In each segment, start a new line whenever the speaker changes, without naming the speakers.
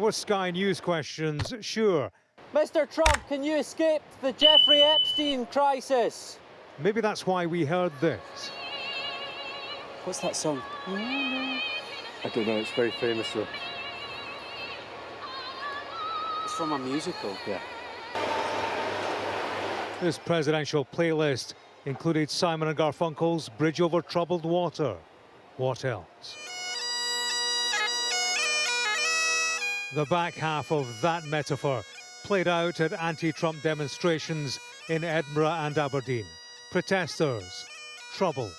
were Sky News questions, sure.
Mr. Trump, can you escape the Jeffrey Epstein crisis?
Maybe that's why we heard this.
What's that song? I don't know, it's very famous though. It's from a musical. Yeah.
This presidential playlist included Simon & Garfunkel's Bridge Over Troubled Water. What else? The back half of that metaphor played out at anti-Trump demonstrations in Edinburgh and Aberdeen. Protesters troubled.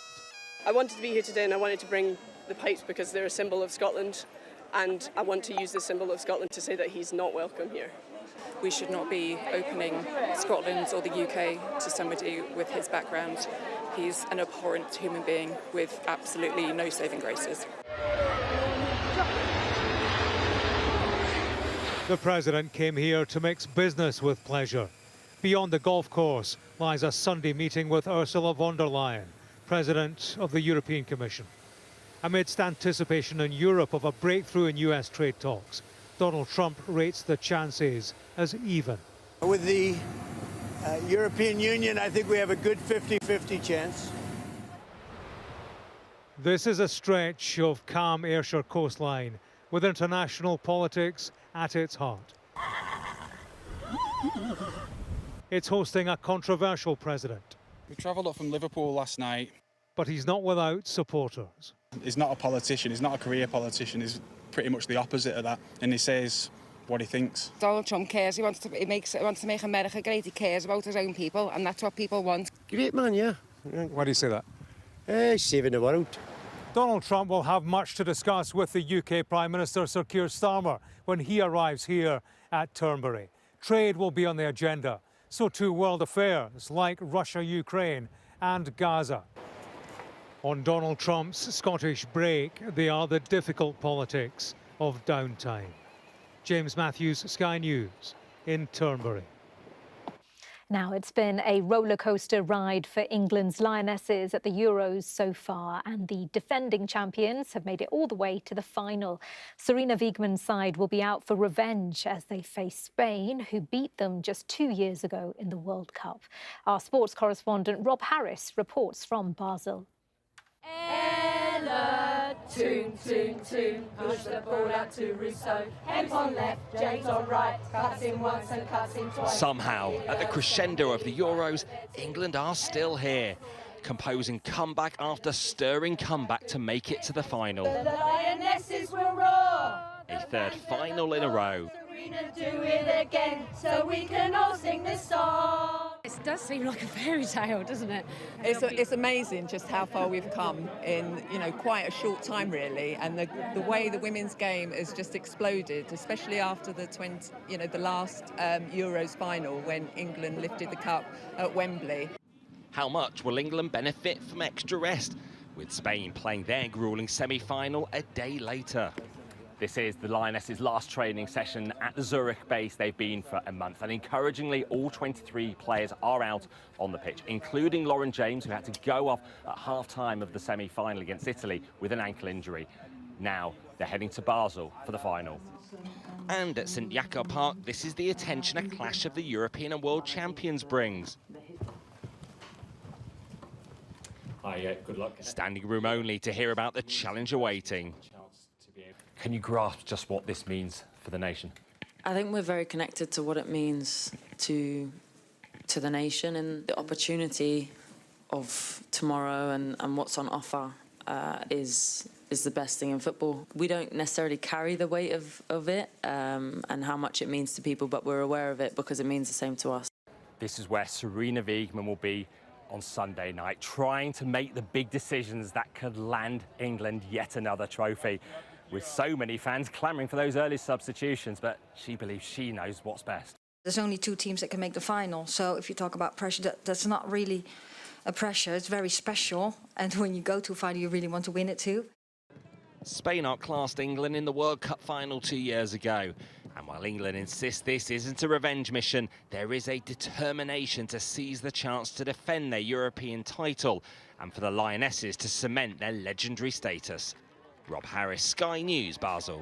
I wanted to be here today and I wanted to bring the pipes because they're a symbol of Scotland, and I want to use the symbol of Scotland to say that he's not welcome here.
We should not be opening Scotland or the UK to somebody with his background. He's an abhorrent human being with absolutely no saving graces.
The president came here to mix business with pleasure. Beyond the golf course lies a Sunday meeting with Ursula von der Leyen, President of the European Commission. Amidst anticipation in Europe of a breakthrough in US trade talks, Donald Trump rates the chances as even.
With the European Union, I think we have a good 50-50 chance.
This is a stretch of calm Ayrshire coastline with international politics at its heart. It's hosting a controversial president.
We travelled up from Liverpool last night.
But he's not without supporters.
He's not a politician, he's not a career politician, he's pretty much the opposite of that, and he says what he thinks.
Donald Trump cares, he wants to make America great, he cares about his own people, and that's what people want.
Great man, yeah.
Why do you say that?
Saving the world.
Donald Trump will have much to discuss with the UK Prime Minister Sir Keir Starmer when he arrives here at Turnberry. Trade will be on the agenda, so too world affairs like Russia-Ukraine and Gaza. On Donald Trump's Scottish break, they are the difficult politics of downtime. James Matthews, Sky News, in Turnberry.
Now, it's been a rollercoaster ride for England's Lionesses at the Euros so far, and the defending champions have made it all the way to the final. Serena Wiegmann's side will be out for revenge as they face Spain, who beat them just 2 years ago in the World Cup. Our sports correspondent Rob Harris reports from Basel.
Ella, toon, toon, toon, push the ball out to Rousseau. Hemp on left, James on right, cuts in once and cuts in twice.
Somehow, at the crescendo of the Euros, England are still here, composing comeback after stirring comeback to make it to the final.
The Lionesses will roar.
A third final in a row.
Serena, do it again, so we can all sing this song.
It does seem like a fairy tale, doesn't it?
It's amazing just how far we've come in, quite a short time, really. And the way the women's game has just exploded, especially after the last Euros final when England lifted the cup at Wembley.
How much will England benefit from extra rest, with Spain playing their gruelling semi-final a day later?
This is the Lionesses' last training session at the Zurich base. They've been for a month, and encouragingly, all 23 players are out on the pitch, including Lauren James, who had to go off at half-time of the semi-final against Italy with an ankle injury. Now they're heading to Basel for the final.
And at St Jakob Park, this is the attention a clash of the European and World Champions brings.
Hi, good luck.
Standing room only to hear about the challenge awaiting.
Can you grasp just what this means for the nation?
I think we're very connected to what it means to the nation, and the opportunity of tomorrow and what's on offer is the best thing in football. We don't necessarily carry the weight of it and how much it means to people, but we're aware of it because it means the same to us.
This is where Serena Wiegmann will be on Sunday night, trying to make the big decisions that could land England yet another trophy. With so many fans clamouring for those early substitutions, but she believes she knows what's best.
There's only 2 teams that can make the final, so if you talk about pressure, that's not really a pressure, it's very special, and when you go to a final, you really want to win it too.
Spain outclassed England in the World Cup final 2 years ago, and while England insists this isn't a revenge mission, there is a determination to seize the chance to defend their European title, and for the Lionesses to cement their legendary status. Rob Harris, Sky News, Basel.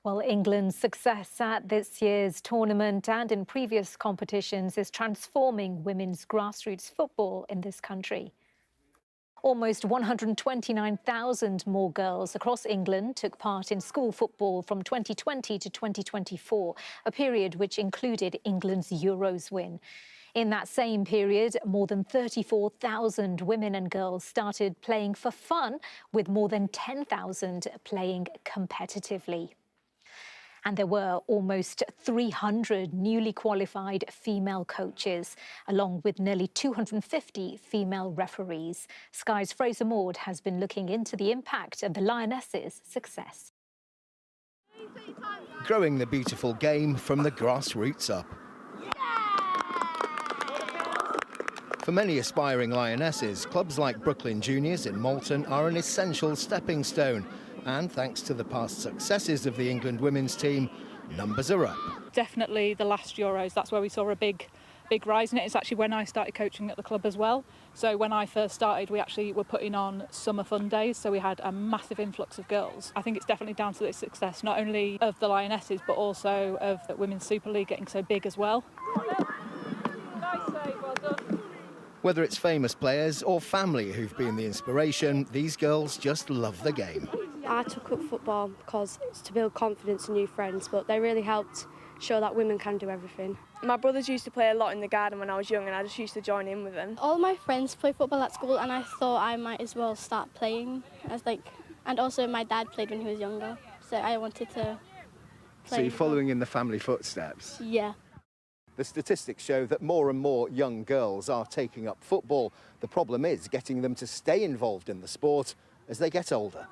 Well, England's success at this year's tournament and in previous competitions is transforming women's grassroots football in this country. Almost 129,000 more girls across England took part in school football from 2020 to 2024, a period which included England's Euros win. In that same period, more than 34,000 women and girls started playing for fun, with more than 10,000 playing competitively. And there were almost 300 newly qualified female coaches, along with nearly 250 female referees. Sky's Fraser Maud has been looking into the impact of the Lionesses' success.
Growing the beautiful game from the grassroots up. For many aspiring Lionesses, clubs like Brooklyn Juniors in Malton are an essential stepping stone. And thanks to the past successes of the England women's team, numbers are up.
Definitely the last Euros, that's where we saw a big rise in it. It's actually when I started coaching at the club as well. So when I first started, we actually were putting on summer fun days, so we had a massive influx of girls. I think it's definitely down to the success, not only of the Lionesses, but also of the Women's Super League getting so big as well.
Nice save, well done.
Whether it's famous players or family who've been the inspiration, these girls just love the game.
I took up football because it's to build confidence and new friends, but they really helped show that women can do everything.
My brothers used to play a lot in the garden when I was young, and I just used to join in with them.
All my friends play football at school, and I thought I might as well start playing. And also my dad played when he was younger, so I wanted to play.
So you're following in the family footsteps?
Yeah.
The statistics show that more and more young girls are taking up football. The problem is getting them to stay involved in the sport as they get older.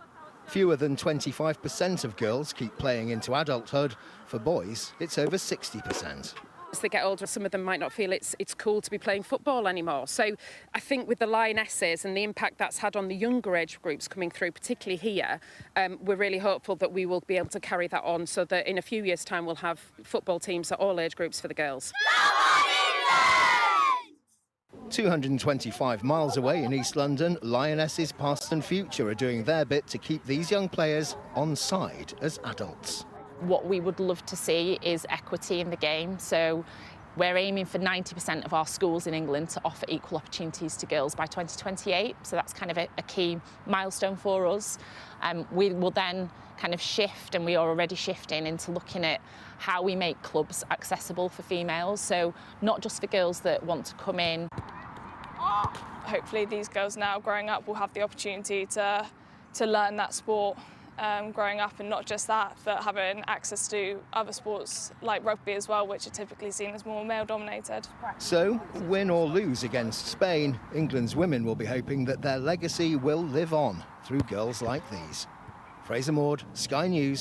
Fewer than 25% of girls keep playing into adulthood. For boys, it's over 60%.
As they get older, some of them might not feel it's cool to be playing football anymore. So I think with the Lionesses and the impact that's had on the younger age groups coming through, particularly here, we're really hopeful that we will be able to carry that on so that in a few years' time we'll have football teams at all age groups for the girls.
225 miles away in East London, Lionesses past and future are doing their bit to keep these young players on side as adults.
What we would love to see is equity in the game. So we're aiming for 90% of our schools in England to offer equal opportunities to girls by 2028. So that's kind of a key milestone for us. We will then kind of shift, and we are already shifting into looking at how we make clubs accessible for females. So not just for girls that want to come in.
Hopefully these girls now growing up will have the opportunity to learn that sport growing up, and not just that, but having access to other sports like rugby as well, which are typically seen as more male-dominated.
So, win or lose against Spain, England's women will be hoping that their legacy will live on through girls like these. Fraser Maud, Sky News.